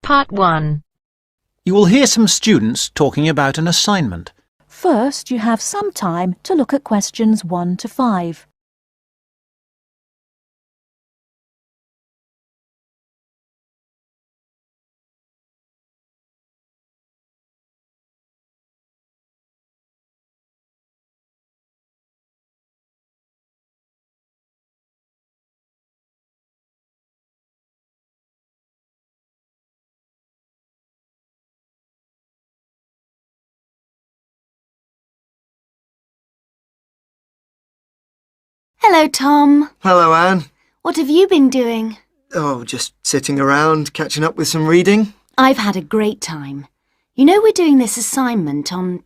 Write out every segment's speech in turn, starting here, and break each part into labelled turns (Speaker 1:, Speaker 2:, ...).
Speaker 1: Part 1.
Speaker 2: You will hear some students talking about an assignment.
Speaker 3: First, you have some time to look at questions 1 to 5.
Speaker 4: Hello, Tom.
Speaker 5: Hello, Anne.
Speaker 4: What have you been doing?
Speaker 5: Oh, just sitting around, catching up with some reading.
Speaker 4: I've had a great time. You know we're doing this assignment on...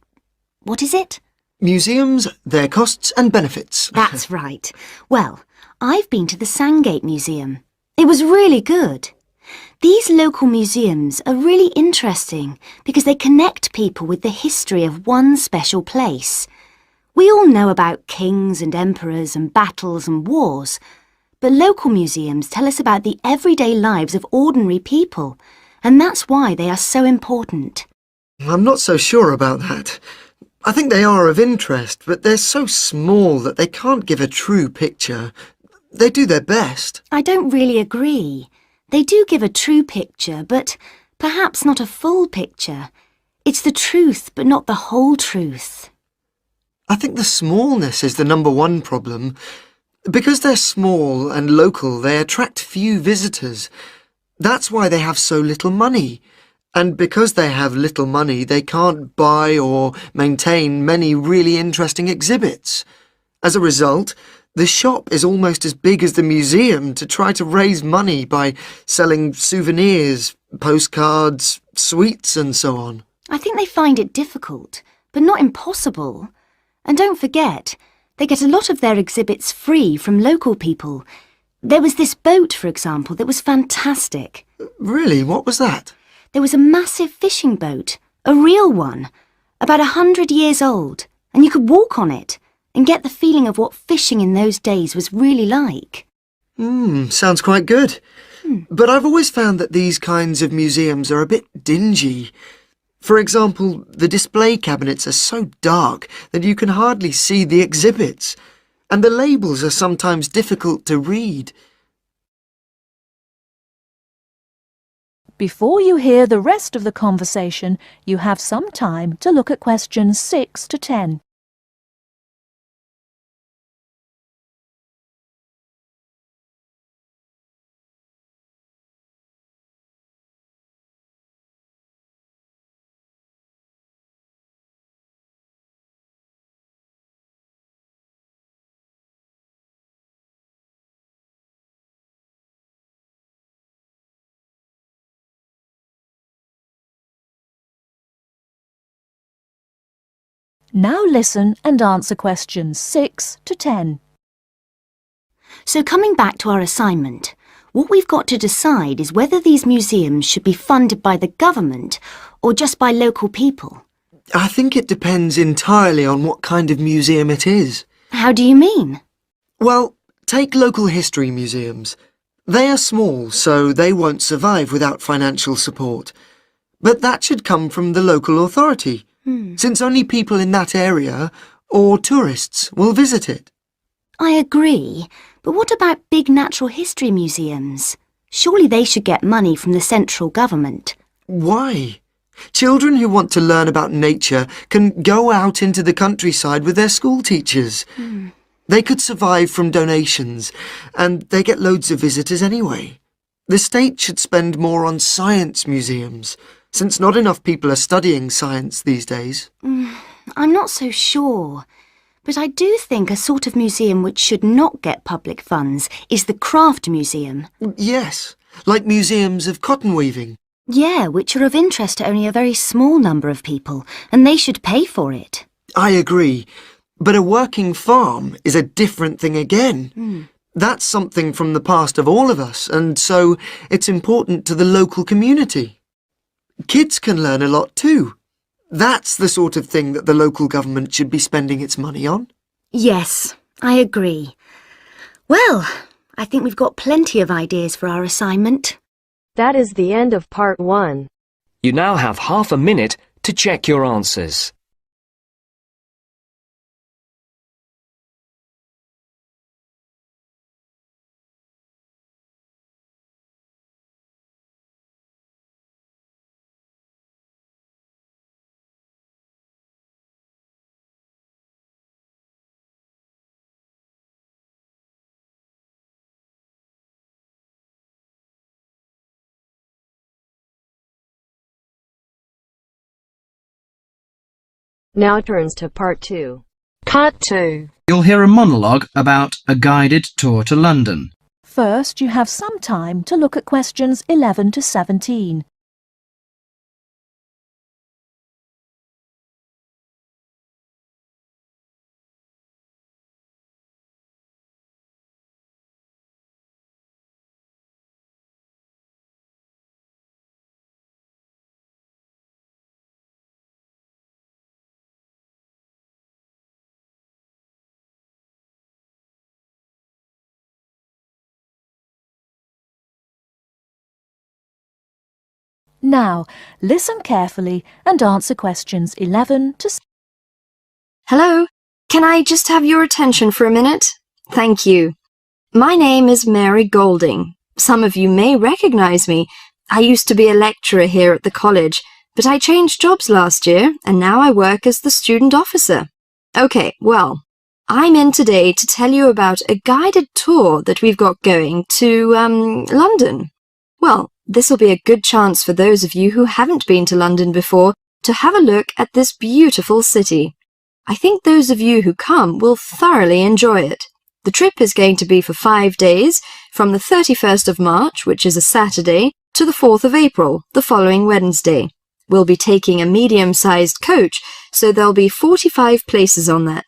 Speaker 4: what is it?
Speaker 5: Museums, their costs and benefits.
Speaker 4: That's right. Well, I've been to the Sandgate Museum. It was really good. These local museums are really interesting because they connect people with the history of one special place. We all know about kings and emperors and battles and wars, but local museums tell us about the everyday lives of ordinary people, and that's why they are so important.
Speaker 5: I'm not so sure about that. I think they are of interest, but they're so small that they can't give a true picture. They do their best.
Speaker 4: I don't really agree. They do give a true picture, but perhaps not a full picture. It's the truth, but not the whole truth.
Speaker 5: I think the smallness is the number one problem. Because they're small and local, they attract few visitors. That's why they have so little money. And because they have little money, they can't buy or maintain many really interesting exhibits. As a result, the shop is almost as big as the museum to try to raise money by selling souvenirs, postcards, sweets and so on.
Speaker 4: I think they find it difficult, but not impossible. And don't forget, they get a lot of their exhibits free from local people. There was this boat, for example, that was fantastic.
Speaker 5: Really? What was that?
Speaker 4: There was a massive fishing boat, a real one, about 100 years old, and you could walk on it and get the feeling of what fishing in those days was really like.
Speaker 5: Sounds quite good. But I've always found that these kinds of museums are a bit dingy. For example, the display cabinets are so dark that you can hardly see the exhibits, and the labels are sometimes difficult to read.
Speaker 3: Before you hear the rest of the conversation, you have some time to look at questions 6 to 10. Now listen and answer questions 6 to 10.
Speaker 4: So coming back to our assignment, what we've got to decide is whether these museums should be funded by the government or just by local people.
Speaker 5: I think it depends entirely on what kind of museum it is.
Speaker 4: How do you mean?
Speaker 5: Well, take local history museums. They are small, so they won't survive without financial support. But that should come from the local authority, since only people in that area or tourists will visit it.
Speaker 4: I agree, but what about big natural history museums? Surely they should get money from the central government.
Speaker 5: Why? Children who want to learn about nature can go out into the countryside with their school teachers. They could survive from donations, and they get loads of visitors anyway. The state should spend more on science museums, since not enough people are studying science these days.
Speaker 4: I'm not so sure, but I do think a sort of museum which should not get public funds is the craft museum.
Speaker 5: Yes, like museums of cotton weaving.
Speaker 4: Yeah, which are of interest to only a very small number of people, and they should pay for it.
Speaker 5: I agree, but a working farm is a different thing again. That's something from the past of all of us, and so it's important to the local community. Kids can learn a lot too. That's the sort of thing that the local government should be spending its money on.
Speaker 4: Yes, I agree. Well, I think we've got plenty of ideas for our assignment.
Speaker 1: That is the end of part 1.
Speaker 6: You now have half a minute to check your answers.
Speaker 1: Now it turns to part 2.
Speaker 7: Part 2.
Speaker 2: You'll hear a monologue about a guided tour to London.
Speaker 3: First, you have some time to look at questions 11 to 17. Now, listen carefully and answer questions 11 to 17.
Speaker 8: Hello, can I just have your attention for a minute? Thank you. My name is Mary Golding. Some of you may recognize me. I used to be a lecturer here at the college, but I changed jobs last year and now I work as the student officer. Okay, well, I'm in today to tell you about a guided tour that we've got going to, London. Well, this will be a good chance for those of you who haven't been to London before to have a look at this beautiful city. I think those of you who come will thoroughly enjoy it. The trip is going to be for 5 days, from the 31st of March, which is a Saturday, to the 4th of April, the following Wednesday. We'll be taking a medium-sized coach, so there'll be 45 places on that.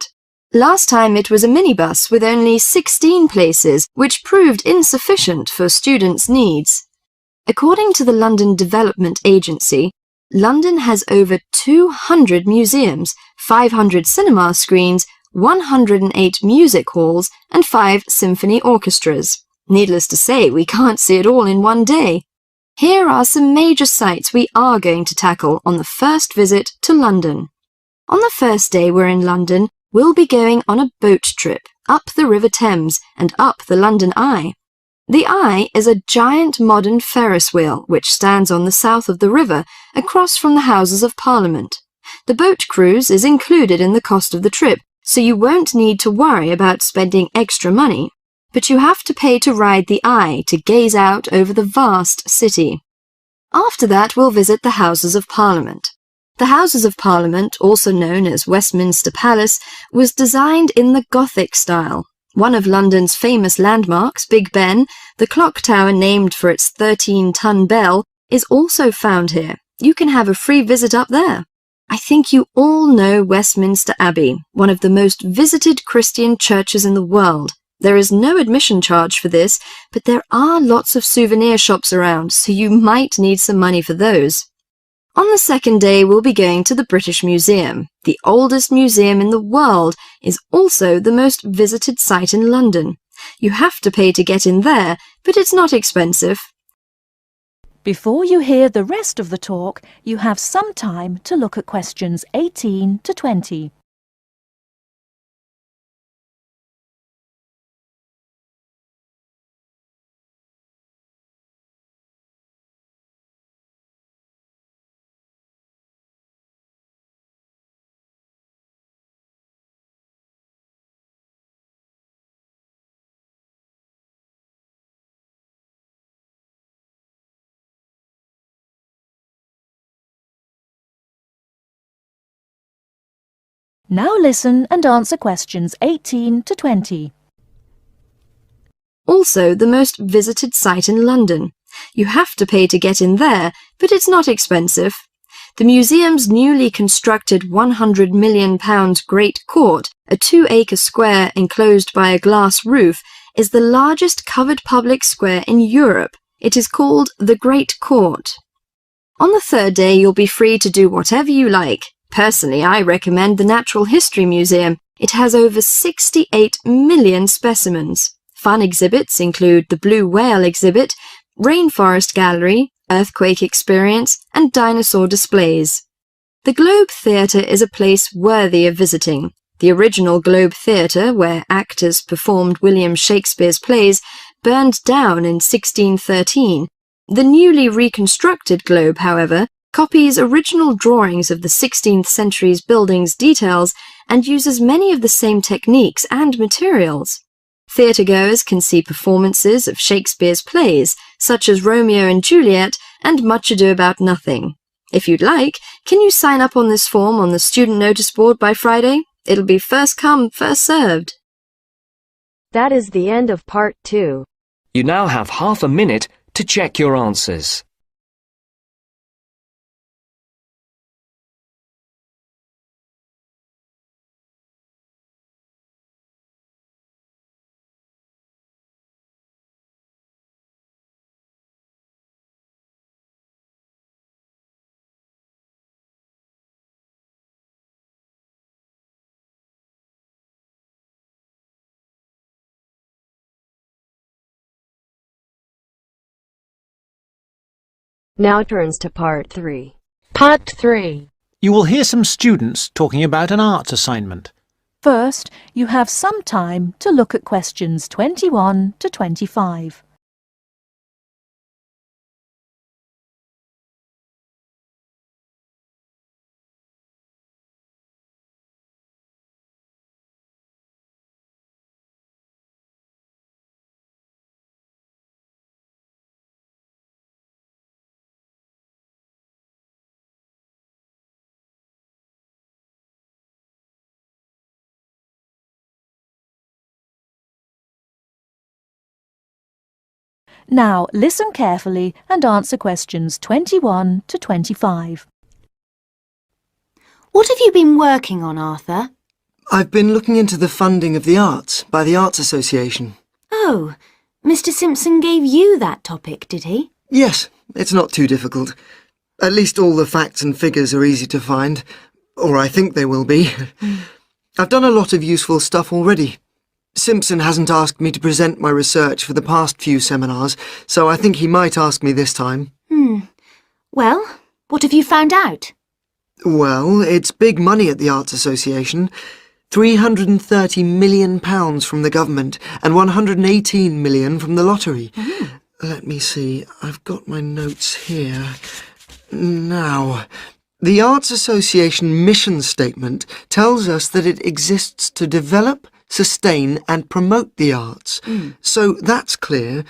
Speaker 8: Last time it was a minibus with only 16 places, which proved insufficient for students' needs. According to the London Development Agency, London has over 200 museums, 500 cinema screens, 108 music halls, and 5 symphony orchestras. Needless to say, we can't see it all in one day. Here are some major sites we are going to tackle on the first visit to London. On the first day we're in London, we'll be going on a boat trip up the River Thames and up the London Eye. The Eye is a giant modern Ferris wheel which stands on the south of the river across from the Houses of Parliament. The boat cruise is included in the cost of the trip, so you won't need to worry about spending extra money. But you have to pay to ride the Eye to gaze out over the vast city. After that, we'll visit the Houses of Parliament. The Houses of Parliament, also known as Westminster Palace, was designed in the Gothic style. One of London's famous landmarks, Big Ben, the clock tower named for its 13-ton bell, is also found here. You can have a free visit up there. I think you all know Westminster Abbey, one of the most visited Christian churches in the world. There is no admission charge for this, but there are lots of souvenir shops around, so you might need some money for those. On the second day, we'll be going to the British Museum. The oldest museum in the world is also the most visited site in London. You have to pay to get in there, but it's not expensive.
Speaker 3: Before you hear the rest of the talk, you have some time to look at questions 18 to 20. Now listen and answer questions 18 to 20.
Speaker 8: Also the most visited site in London. You have to pay to get in there, but it's not expensive. The museum's newly constructed £100 million Great Court, a 2-acre square enclosed by a glass roof, is the largest covered public square in Europe. It is called the Great Court. On the third day, you'll be free to do whatever you like. Personally, I recommend the Natural History Museum. It has over 68 million specimens. Fun exhibits include the blue whale exhibit, rainforest gallery, earthquake experience, and dinosaur displays. The Globe Theatre is a place worthy of visiting. The original Globe Theatre, where actors performed William Shakespeare's plays, burned down in 1613. The newly reconstructed Globe, however, copies original drawings of the 16th century's building's details and uses many of the same techniques and materials. Theatregoers can see performances of Shakespeare's plays, such as Romeo and Juliet and Much Ado About Nothing. If you'd like, can you sign up on this form on the student notice board by Friday? It'll be first come, first served.
Speaker 1: That is the end of part 2.
Speaker 6: You now have half a minute to check your answers.
Speaker 1: Now turns to part 3.
Speaker 7: Part 3.
Speaker 2: You will hear some students talking about an arts assignment.
Speaker 3: First, you have some time to look at questions 21 to 25. Now listen carefully and answer questions 21 to 25.
Speaker 4: What have you been working on, Arthur?
Speaker 5: I've been looking into the funding of the arts by the Arts Association.
Speaker 4: Oh, Mr. Simpson gave you that topic, did he?
Speaker 5: Yes, it's not too difficult. At least all the facts and figures are easy to find, or I think they will be. I've done a lot of useful stuff already. Simpson hasn't asked me to present my research for the past few seminars, so I think he might ask me this time.
Speaker 4: Well, what have you found out?
Speaker 5: Well, it's big money at the Arts Association. £330 million from the government and £118 million from the lottery. Let me see, I've got my notes here. Now, the Arts Association mission statement tells us that it exists to develop, sustain and promote the arts. So that's clear.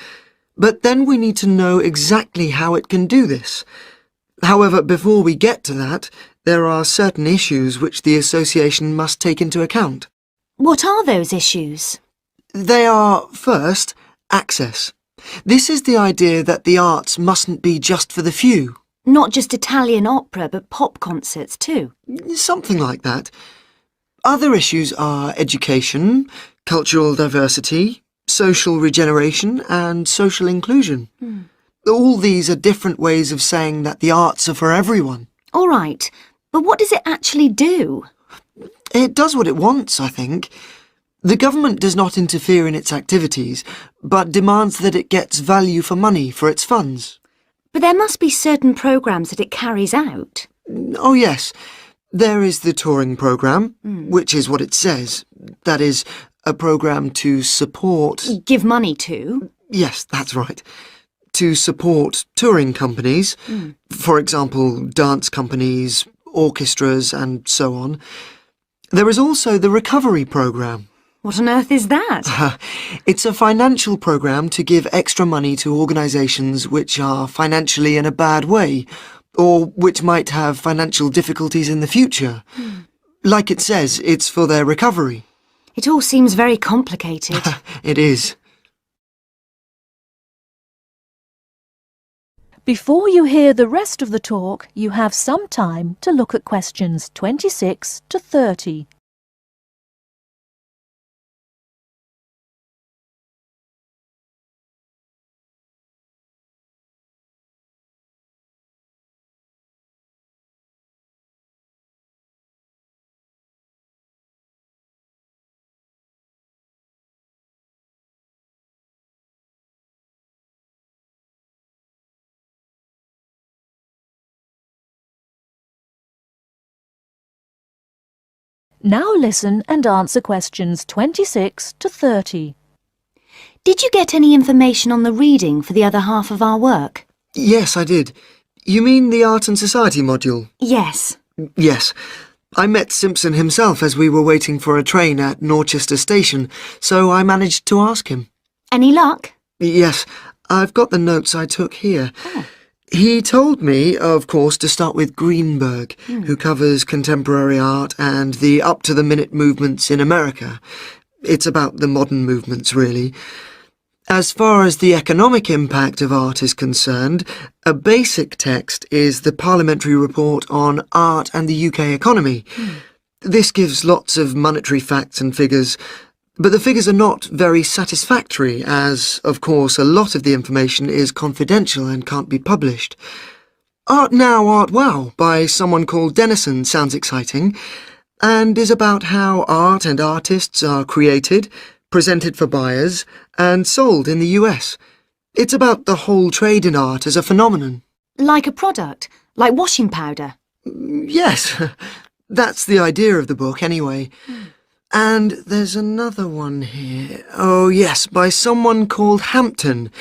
Speaker 5: But then we need to know exactly how it can do this. However, before we get to that, there are certain issues which the association must take into account.
Speaker 4: What are those issues?
Speaker 5: They are, first, access. This is the idea that the arts mustn't be just for the few.
Speaker 4: Not just Italian opera, but pop concerts too.
Speaker 5: Something like that. Other issues are education, cultural diversity, social regeneration and social inclusion. All these are different ways of saying that the arts are for everyone.
Speaker 4: All right, but what does it actually do?
Speaker 5: It does what it wants, I think. The government does not interfere in its activities, but demands that it gets value for money for its funds.
Speaker 4: But there must be certain programmes that it carries out.
Speaker 5: Oh yes, there is the touring programme, which is what it says. That is, a programme to support...
Speaker 4: Give money to?
Speaker 5: Yes, that's right. To support touring companies, for example, dance companies, orchestras and so on. There is also the recovery programme.
Speaker 4: What on earth is that?
Speaker 5: It's a financial programme to give extra money to organisations which are financially in a bad way, or which might have financial difficulties in the future. Like it says, it's for their recovery.
Speaker 4: It all seems very complicated.
Speaker 5: It is.
Speaker 3: Before you hear the rest of the talk, you have some time to look at questions 26 to 30. Now listen and answer questions 26 to 30.
Speaker 4: Did you get any information on the reading for the other half of our work?
Speaker 5: Yes, I did. You mean the Art and Society module?
Speaker 4: Yes.
Speaker 5: Yes. I met Simpson himself as we were waiting for a train at Norchester Station, so I managed to ask him.
Speaker 4: Any luck?
Speaker 5: Yes, I've got the notes I took here. He told me, of course, to start with Greenberg, who covers contemporary art and the up-to-the-minute movements in America. It's about the modern movements, really. As far as the economic impact of art is concerned, a basic text is the Parliamentary Report on Art and the UK Economy. This gives lots of monetary facts and figures, but the figures are not very satisfactory as, of course, a lot of the information is confidential and can't be published. Art Now, Art Wow by someone called Dennison sounds exciting and is about how art and artists are created, presented for buyers, and sold in the US. It's about the whole trade in art as a phenomenon.
Speaker 4: Like a product? Like washing powder?
Speaker 5: Yes, that's the idea of the book anyway. And there's another one here. Oh yes, by someone called Hampton.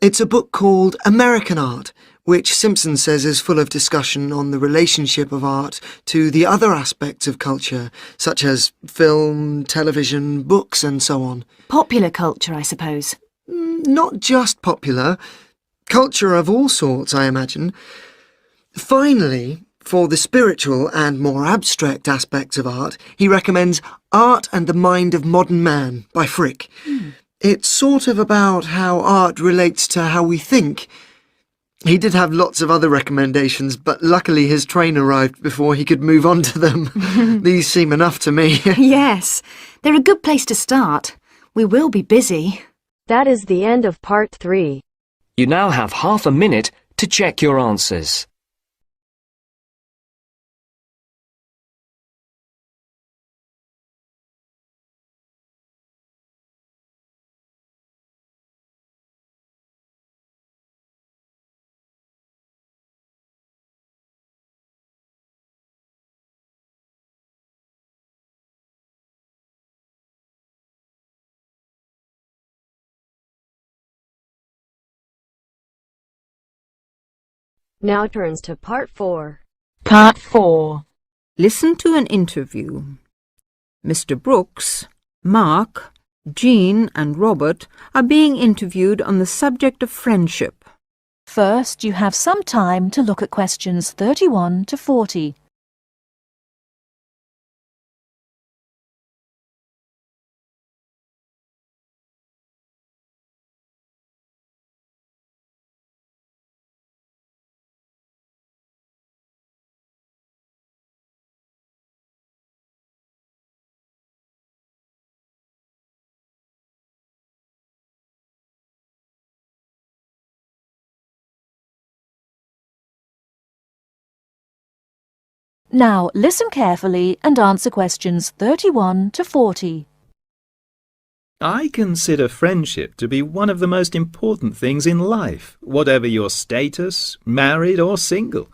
Speaker 5: It's a book called American Art, which Simpson says is full of discussion on the relationship of art to the other aspects of culture, such as film, television, books and so on.
Speaker 4: Popular culture, I suppose.
Speaker 5: Not just popular. Culture of all sorts, I imagine. Finally, for the spiritual and more abstract aspects of art, he recommends Art and the Mind of Modern Man by Frick. It's sort of about how art relates to how we think. He did have lots of other recommendations, but luckily his train arrived before he could move on to them. These seem enough to me.
Speaker 4: Yes, they're a good place to start. We will be busy.
Speaker 1: That is the end of part 3.
Speaker 6: You now have half a minute to check your answers.
Speaker 1: Now turns to part 4.
Speaker 7: Part 4. Listen to an interview. Mr. Brooks, Mark, Jean and Robert are being interviewed on the subject of friendship.
Speaker 3: First, you have some time to look at questions 31 to 40. Now listen carefully and answer questions 31 to 40.
Speaker 9: I consider friendship to be one of the most important things in life, whatever your status, married or single.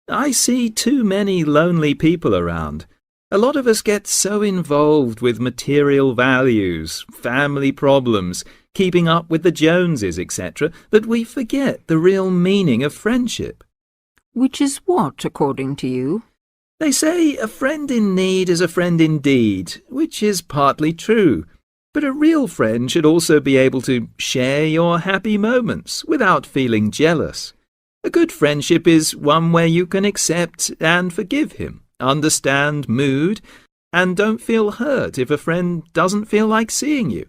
Speaker 9: I see too many lonely people around. A lot of us get so involved with material values, family problems, keeping up with the Joneses, etc., that we forget the real meaning of friendship.
Speaker 7: Which is what, according to you?
Speaker 9: They say a friend in need is a friend indeed, which is partly true. But a real friend should also be able to share your happy moments without feeling jealous. A good friendship is one where you can accept and forgive him, understand mood, and don't feel hurt if a friend doesn't feel like seeing you.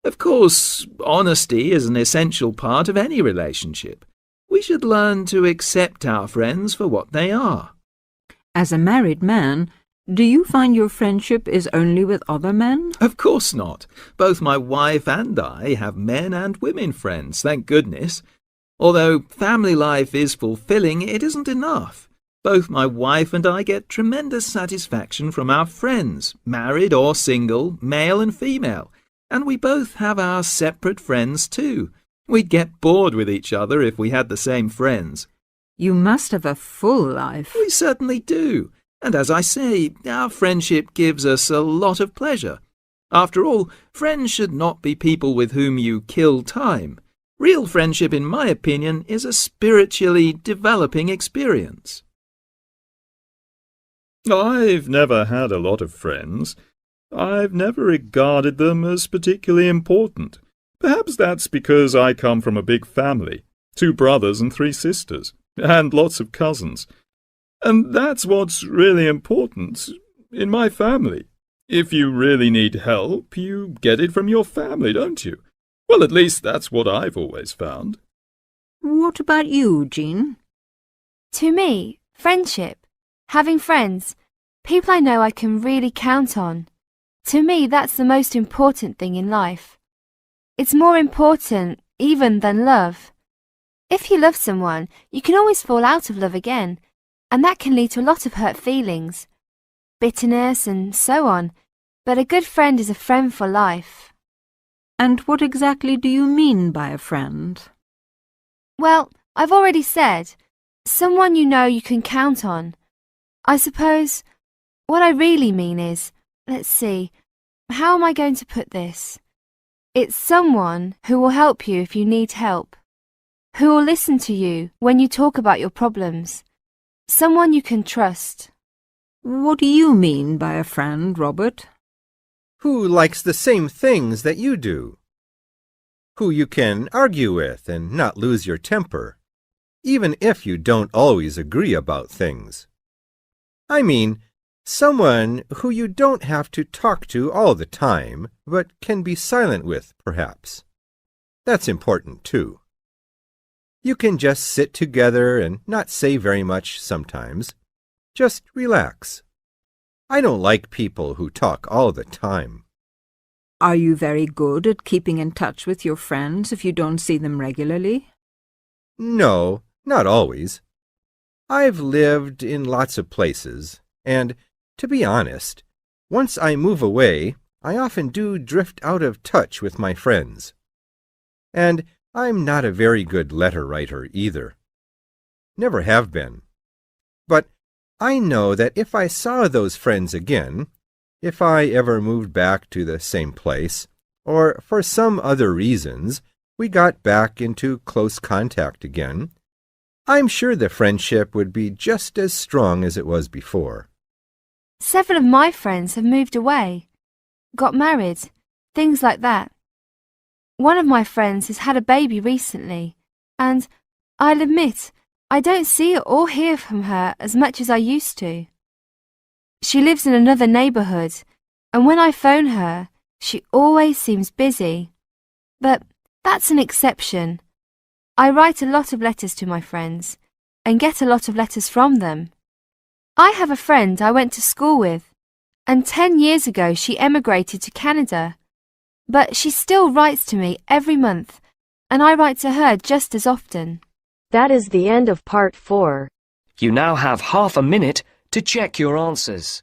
Speaker 9: Of course, honesty is an essential part of any relationship. We should learn to accept our friends for what they are.
Speaker 7: As a married man, do you find your friendship is only with other men?
Speaker 9: Of course not. Both my wife and I have men and women friends, thank goodness. Although family life is fulfilling, it isn't enough. Both my wife and I get tremendous satisfaction from our friends, married or single, male and female. And we both have our separate friends too. We'd get bored with each other if we had the same friends.
Speaker 7: You must have a full life.
Speaker 9: We certainly do. And as I say, our friendship gives us a lot of pleasure. After all, friends should not be people with whom you kill time. Real friendship, in my opinion, is a spiritually developing experience.
Speaker 10: I've never had a lot of friends. I've never regarded them as particularly important. Perhaps that's because I come from a big family, 2 brothers and 3 sisters, and lots of cousins. And that's what's really important in my family. If you really need help, you get it from your family, don't you? Well, at least that's what I've always found.
Speaker 7: What about you, Jean?
Speaker 11: To me, friendship, having friends, people I know I can really count on. To me, that's the most important thing in life. It's more important even than love. If you love someone, you can always fall out of love again, and that can lead to a lot of hurt feelings, bitterness and so on. But a good friend is a friend for life.
Speaker 7: And what exactly do you mean by a friend?
Speaker 11: Well, I've already said, someone you know you can count on. I suppose what I really mean is, let's see, how am I going to put this? It's someone who will help you if you need help, who will listen to you when you talk about your problems, someone you can trust.
Speaker 7: What do you mean by a friend, Robert?
Speaker 12: Who likes the same things that you do. Who you can argue with and not lose your temper, even if you don't always agree about things. I mean, someone who you don't have to talk to all the time, but can be silent with, perhaps. That's important, too. You can just sit together and not say very much sometimes. Just relax. I don't like people who talk all the time.
Speaker 7: Are you very good at keeping in touch with your friends if you don't see them regularly?
Speaker 12: No, not always. I've lived in lots of places, and, to be honest, once I move away, I often do drift out of touch with my friends. And I'm not a very good letter writer either. Never have been. But I know that if I saw those friends again, if I ever moved back to the same place, or for some other reasons we got back into close contact again, I'm sure the friendship would be just as strong as it was before.
Speaker 11: Several of my friends have moved away, got married, things like that. One of my friends has had a baby recently, and I'll admit, I don't see or hear from her as much as I used to. She lives in another neighbourhood, and when I phone her, she always seems busy. But that's an exception. I write a lot of letters to my friends, and get a lot of letters from them. I have a friend I went to school with, and 10 years ago she emigrated to Canada. But she still writes to me every month, and I write to her just as often.
Speaker 1: That is the end of part 4.
Speaker 6: You now have half a minute to check your answers.